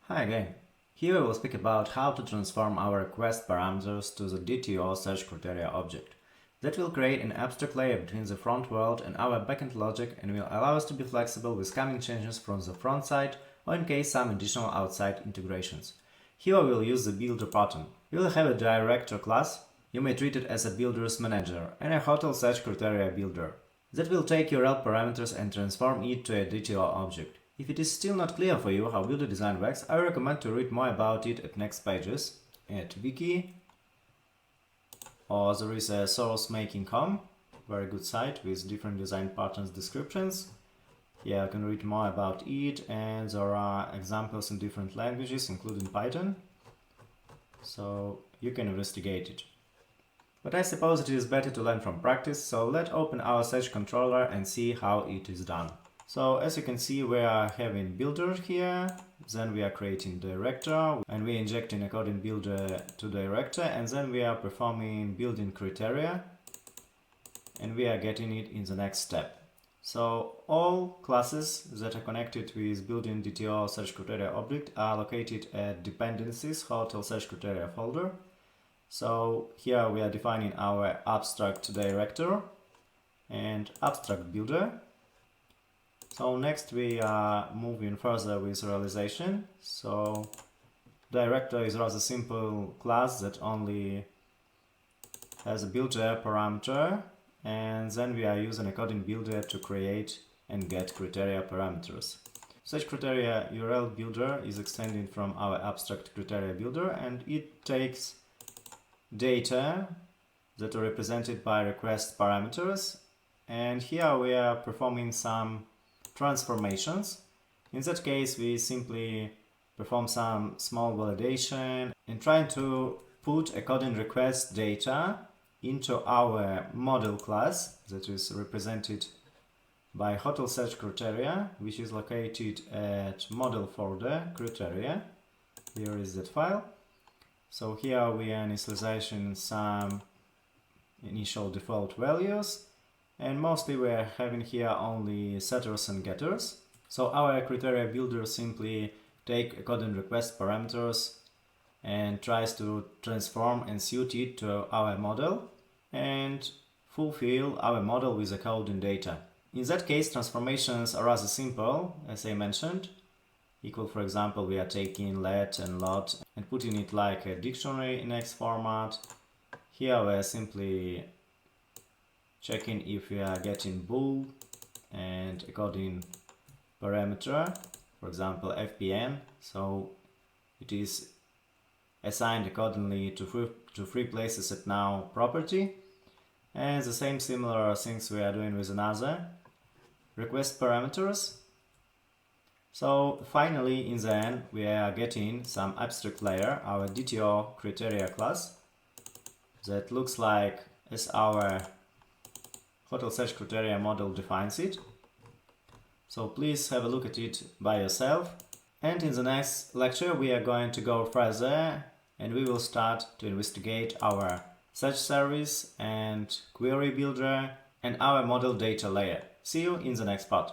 Hi again. Here we will speak about how to transform our request parameters to the DTO search criteria object. That will create an abstract layer between the front world and our backend logic and will allow us to be flexible with coming changes from the front side or in case some additional outside integrations. Here we will use the builder pattern. We will have a director class. You may treat it as a builder's manager and a hotel search criteria builder. That will take URL parameters and transform it to a DTO object. If it is still not clear for you how builder design works, I recommend to read more about it at next pages at wiki, or there is a sourcemaking.com, very good site with different design patterns descriptions. Here you can read more about it, and there are examples in different languages including Python, so you can investigate it. But I suppose it is better to learn from practice, so let's open our search controller and see how it is done. So as you can see, we are having builder here, then we are creating director and we are injecting a code in builder to director, and then we are performing building criteria and we are getting it in the next step. So all classes that are connected with building DTO search criteria object are located at dependencies hotel search criteria folder. So here we are defining our abstract director and abstract builder. So next we are moving further with realization. So director is rather simple class that only has a builder parameter, and then we are using a coding builder to create and get criteria parameters. Such criteria URL builder is extended from our abstract criteria builder, and it takes data that are represented by request parameters, and here we are performing some transformations. In that case, we simply perform some small validation and trying to put a coding request data into our model class that is represented by hotel search criteria, which is located at model folder criteria. Here is that file. So here we are initializing some initial default values, and mostly we are having here only setters and getters. So our criteria builder simply take a coding request parameters and tries to transform and suit it to our model and fulfill our model with the coding data. In that case, transformations are rather simple, as I mentioned. Equal, for example, we are taking let and lot and putting it like a dictionary in X format. Here we are simply checking if we are getting bool and a coding parameter, for example fpn, so it is assigned accordingly to three places at now property. And the same similar things we are doing with another request parameters. So finally in the end we are getting some abstract layer, our DTO criteria class, that looks like as our hotel search criteria model defines it. So please have a look at it by yourself. And in the next lecture we are going to go further and we will start to investigate our search service and query builder and our model data layer. See you in the next part.